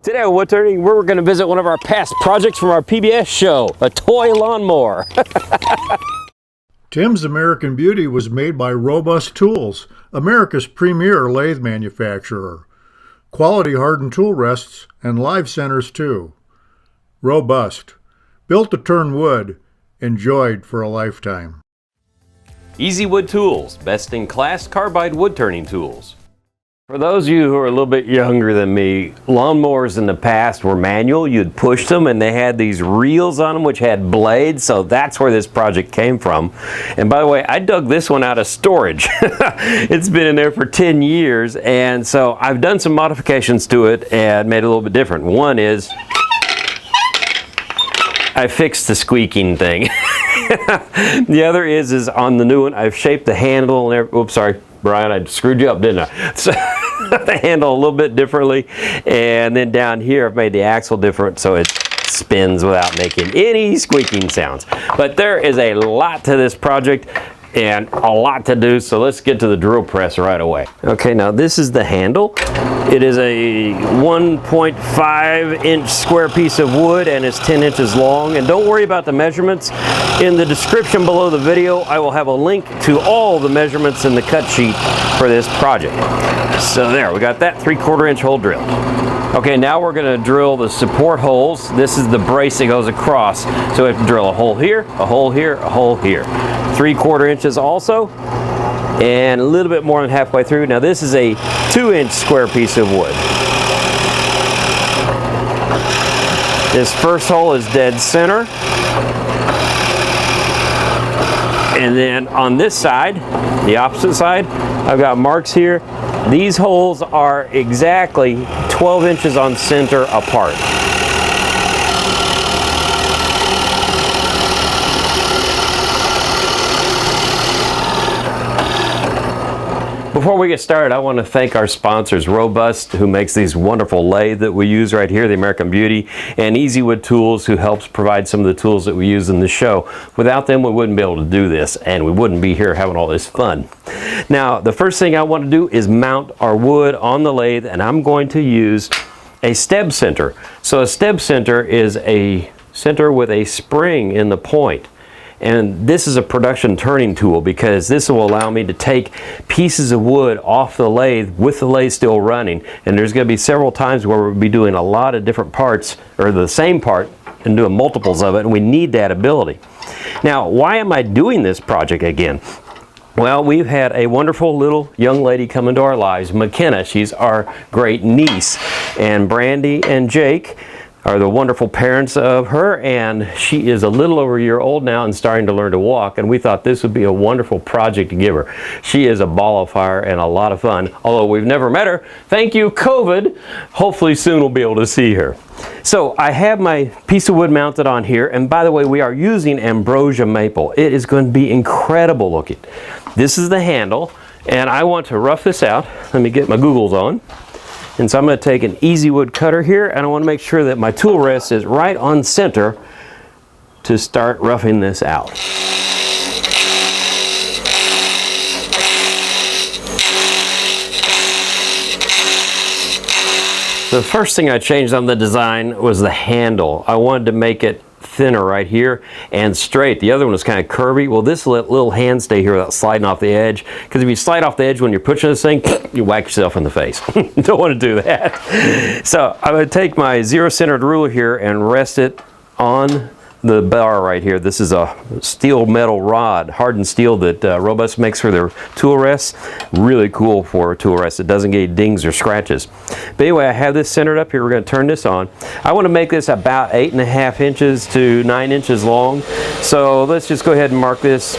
Today on Woodturning, we're going to visit one of our past projects from our PBS show, a toy lawnmower. Tim's American Beauty was made by Robust Tools, America's premier lathe manufacturer. Quality hardened tool rests and live centers too. Robust, built to turn wood, enjoyed for a lifetime. Easy Wood Tools, best in class carbide wood turning tools. For those of you who are a little bit younger than me, lawnmowers in the past were manual. You'd push them and they had these reels on them which had blades, so that's where this project came from. And by the way, I dug this one out of storage. It's been in there for 10 years, and so I've done some modifications to it and made it a little bit different. One is I fixed the squeaking thing. The other is on the new one, I've shaped the handle and oops, sorry, Brian, I screwed you up, didn't I? So the handle a little bit differently, and then down here I've made the axle different so it spins without making any squeaking sounds. But there is a lot to this project and a lot to do, so let's get to the drill press right away. Okay, now this is the handle. It is a 1.5 inch square piece of wood and it's 10 inches long. And don't worry about the measurements. In the description below the video, I will have a link to all the measurements in the cut sheet for this project. So there, we got that 3/4 inch hole drilled. Okay, now we're going to drill the support holes. This is the brace that goes across. So we have to drill a hole here, a hole here, a hole here. 3/4 inches also, and a little bit more than halfway through. Now this is a 2-inch square piece of wood. This first hole is dead center. And then on this side, the opposite side, I've got marks here. These holes are exactly 12 inches on center apart. Before we get started, I want to thank our sponsors, Robust, who makes these wonderful lathe that we use right here, the American Beauty, and Easy Wood Tools, who helps provide some of the tools that we use in the show. Without them, we wouldn't be able to do this, and we wouldn't be here having all this fun. Now, the first thing I want to do is mount our wood on the lathe, and I'm going to use a steb center. So a steb center is a center with a spring in the point. And this is a production turning tool because this will allow me to take pieces of wood off the lathe with the lathe still running. And there's going to be several times where we'll be doing a lot of different parts, or the same part, and doing multiples of it, and we need that ability. Now, why am I doing this project again? Well, we've had a wonderful little young lady come into our lives, McKenna. She's our great niece. And Brandy and Jake are the wonderful parents of her, and she is a little over a year old now and starting to learn to walk, and we thought this would be a wonderful project to give her. She is a ball of fire and a lot of fun, although we've never met her. Thank you, COVID. Hopefully soon we'll be able to see her. So I have my piece of wood mounted on here, and by the way, we are using ambrosia maple. It is going to be incredible looking. This is the handle, and I want to rough this out. Let me get my googles on. And so I'm going to take an Easy Wood cutter here, and I want to make sure that my tool rest is right on center to start roughing this out. The first thing I changed on the design was the handle. I wanted to make it thinner right here and straight. The other one was kind of curvy. Well, this little hand stay here without sliding off the edge, because if you slide off the edge when you're pushing this thing, you whack yourself in the face. Don't want to do that. So I'm going to take my zero-centered ruler here and rest it on the bar right here. This is a steel metal rod, hardened steel that Robust makes for their tool rests. Really cool for a tool rest. It doesn't get dings or scratches. But anyway, I have this centered up here. We're going to turn this on. I want to make this about 8.5 inches to 9 inches long. So let's just go ahead and mark this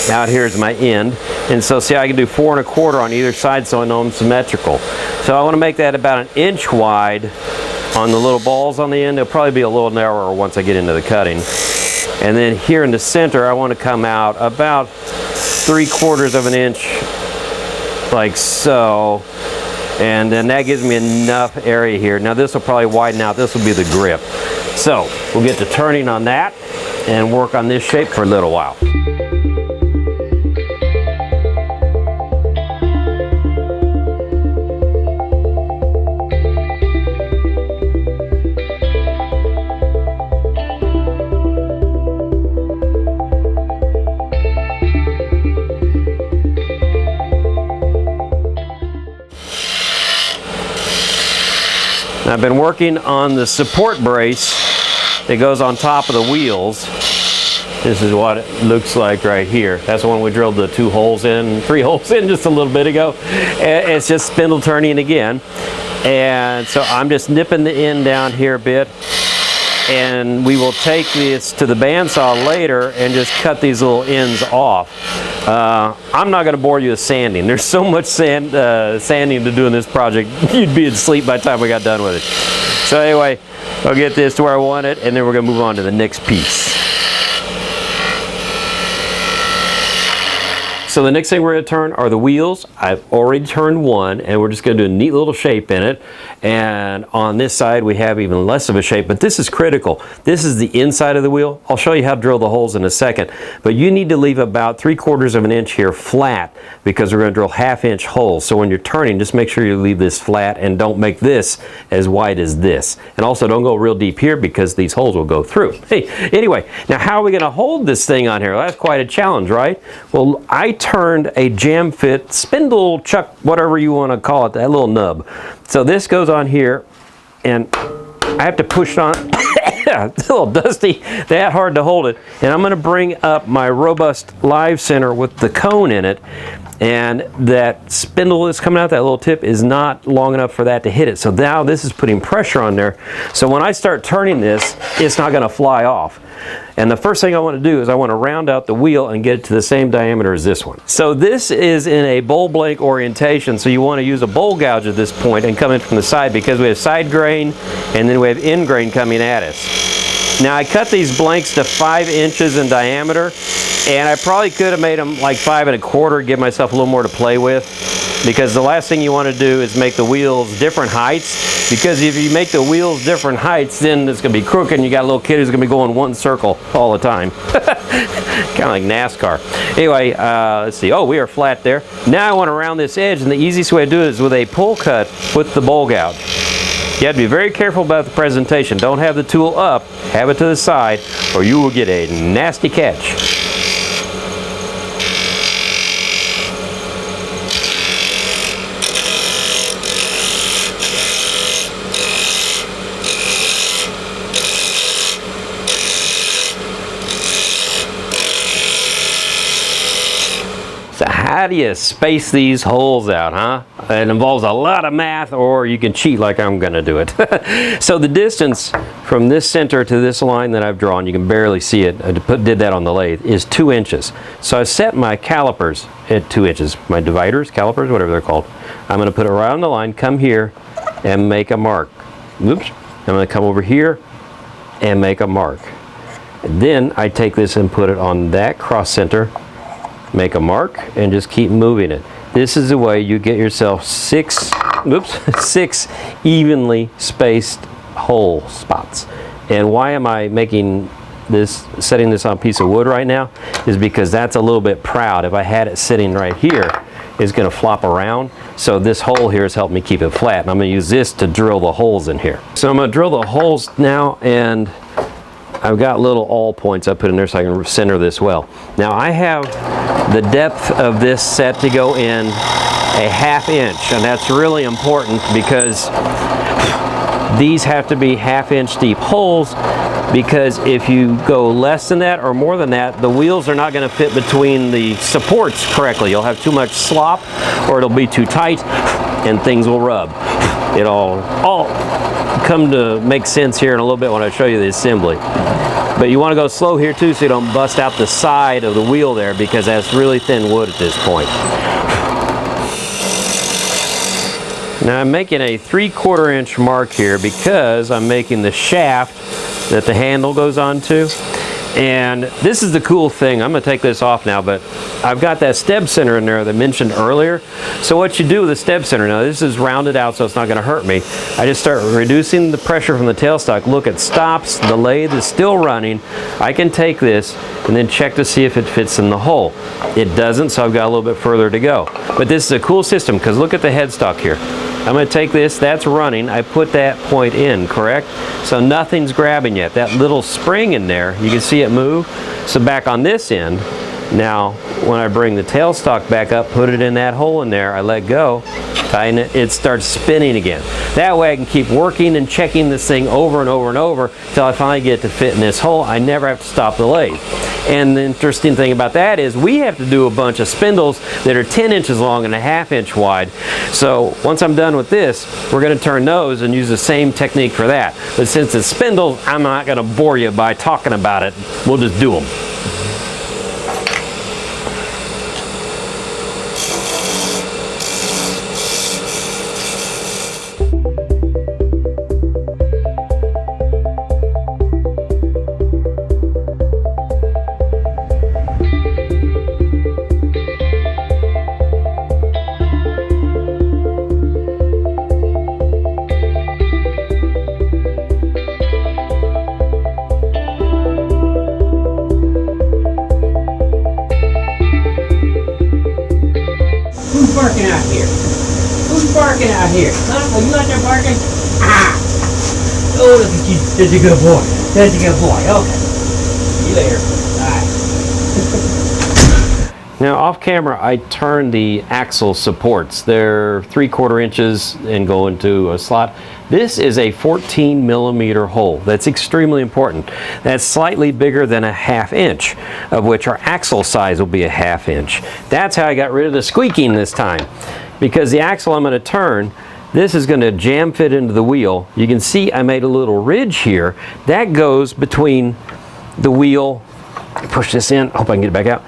out here as my end. And so see, I can do 4 1/4 on either side, so I know I'm symmetrical. So I want to make that about 1 inch wide on the little balls on the end. They'll probably be a little narrower once I get into the cutting. And then here in the center, I want to come out about 3/4 of an inch, like so. And then that gives me enough area here. Now this will probably widen out. This will be the grip. So we'll get to turning on that and work on this shape for a little while. I've been working on the support brace that goes on top of the wheels. This is what it looks like right here. That's the one we drilled the 3 holes in just a little bit ago. And it's just spindle turning again. And so I'm just nipping the end down here a bit. And we will take this to the bandsaw later and just cut these little ends off. I'm not going to bore you with sanding. There's so much sanding to do in this project, you'd be asleep by the time we got done with it. So anyway, I'll get this to where I want it, and then we're going to move on to the next piece. So the next thing we're going to turn are the wheels. I've already turned one, and we're just going to do a neat little shape in it. And on this side, we have even less of a shape, but this is critical. This is the inside of the wheel. I'll show you how to drill the holes in a second, but you need to leave about 3/4 of an inch here flat because we're going to drill 1/2 inch holes. So when you're turning, just make sure you leave this flat and don't make this as wide as this. And also don't go real deep here because these holes will go through. Hey, anyway, now how are we going to hold this thing on here? Well, that's quite a challenge, right? Well, I turned a jam fit spindle chuck, whatever you want to call it, that little nub. So this goes on here, and I have to push on. It's a little dusty, that hard to hold it. And I'm going to bring up my robust live center with the cone in it, and that spindle that's coming out, that little tip, is not long enough for that to hit it. So now this is putting pressure on there. So when I start turning this, it's not going to fly off. And the first thing I want to do is I want to round out the wheel and get it to the same diameter as this one. So this is in a bowl blank orientation, so you want to use a bowl gouge at this point and come in from the side because we have side grain and then we have end grain coming at us. Now I cut these blanks to 5 inches in diameter, and I probably could have made them like 5 1/4, give myself a little more to play with, because the last thing you want to do is make the wheels different heights, because if you make the wheels different heights, then it's going to be crooked and you got a little kid who's going to be going one circle all the time. Kind of like NASCAR. Anyway, let's see. Oh, we are flat there. Now I want to round this edge, and the easiest way to do it is with a pull cut with the bowl gouge. You have to be very careful about the presentation. Don't have the tool up, have it to the side, or you will get a nasty catch. So how do you space these holes out, huh? It involves a lot of math, or you can cheat like I'm gonna do it. So the distance from this center to this line that I've drawn, you can barely see it, I did that on the lathe, is 2 inches. So I set my calipers at 2 inches. My dividers, calipers, whatever they're called. I'm gonna put it right on the line, come here, and make a mark. Oops, I'm gonna come over here and make a mark. And then I take this and put it on that cross center, make a mark, and just keep moving it. This is the way you get yourself 6 evenly spaced hole spots. And why am I making this, setting this on a piece of wood right now, is because that's a little bit proud. If I had it sitting right here, it's going to flop around. So this hole here has helped me keep it flat, and I'm going to use this to drill the holes in here. So I'm going to drill the holes now, and I've got little awl points I put in there so I can center this well. Now I have the depth of this set to go in a 1/2 inch, and that's really important because these have to be 1/2 inch deep holes, because if you go less than that or more than that, the wheels are not going to fit between the supports correctly. You'll have too much slop, or it'll be too tight and things will rub. It'll all come to make sense here in a little bit when I show you the assembly. But you want to go slow here too, so you don't bust out the side of the wheel there, because that's really thin wood at this point. Now I'm making a 3/4 inch mark here because I'm making the shaft that the handle goes onto. And this is the cool thing. I'm going to take this off now, but I've got that step center in there that I mentioned earlier. So what you do with the step center, now this is rounded out so it's not going to hurt me. I just start reducing the pressure from the tailstock. Look, it stops. The lathe is still running. I can take this and then check to see if it fits in the hole. It doesn't, so I've got a little bit further to go. But this is a cool system, because look at the headstock here. I'm going to take this, that's running, I put that point in, correct? So nothing's grabbing yet. That little spring in there, you can see it move. So back on this end, Now, when I bring the tailstock back up, put it in that hole in there, I let go, tighten it, it starts spinning again. That way I can keep working and checking this thing over and over and over until I finally get it to fit in this hole. I never have to stop the lathe. And the interesting thing about that is we have to do a bunch of spindles that are 10 inches long and a ½ inch wide. So once I'm done with this, we're going to turn those and use the same technique for that. But since it's spindles, I'm not going to bore you by talking about it. We'll just do them. Who's barking out here? Who's barking out here? Huh? Oh, you out there barking? Ah! Oh, look at you. That's a good boy. That's a good boy. Okay. See you later. Bye. Now off camera I turn the axle supports. They're 3/4 inches and go into a slot. This is a 14 millimeter hole. That's extremely important. That's slightly bigger than a ½ inch, of which our axle size will be a ½ inch. That's how I got rid of the squeaking this time. Because the axle I'm going to turn, this is going to jam fit into the wheel. You can see I made a little ridge here. That goes between the wheel, push this in, hope I can get it back out,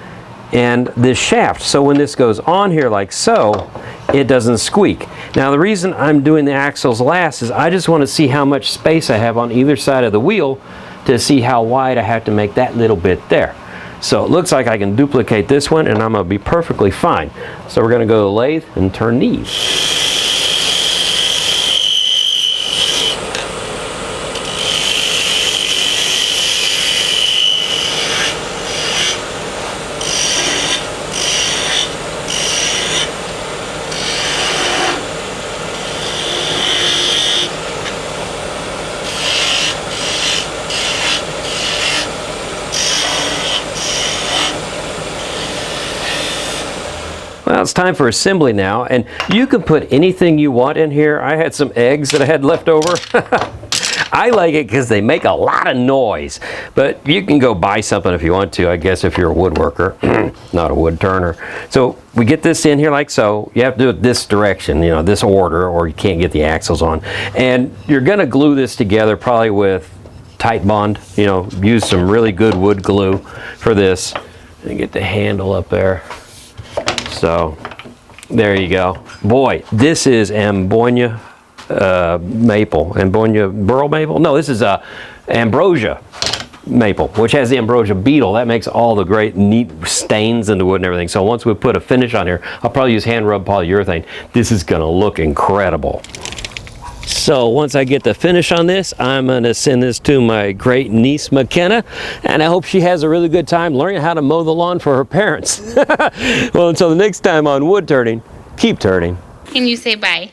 and this shaft. So when this goes on here like so, it doesn't squeak. Now the reason I'm doing the axles last is I just want to see how much space I have on either side of the wheel to see how wide I have to make that little bit there. So it looks like I can duplicate this one and I'm going to be perfectly fine. So we're going to go to the lathe and turn these. Well, it's time for assembly now, and you can put anything you want in here. I had some eggs that I had left over. I like it because they make a lot of noise, but you can go buy something if you want to, I guess, if you're a woodworker, not a wood turner. So we get this in here like so. You have to do it this direction, you know, this order, or you can't get the axles on. And you're going to glue this together probably with Tight Bond. You know, use some really good wood glue for this. And get the handle up there. So there you go. Boy, this is Ambonia maple. Ambonia burl maple? No, this is ambrosia maple, which has the ambrosia beetle. That makes all the great neat stains in the wood and everything. So once we put a finish on here, I'll probably use hand rub polyurethane. This is going to look incredible. So once I get the finish on this, I'm going to send this to my great niece McKenna, and I hope she has a really good time learning how to mow the lawn for her parents. Well, until the next time on Wood Turning, keep turning. Can you say bye?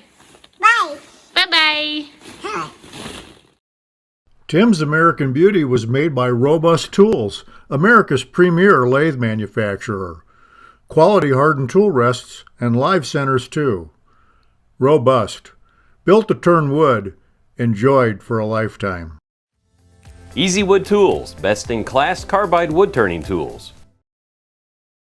Bye. Bye-bye. Hi. Tim's American Beauty was made by Robust Tools, America's premier lathe manufacturer. Quality hardened tool rests and live centers too. Robust. Built to turn wood, enjoyed for a lifetime. Easy Wood Tools, best in class carbide wood turning tools.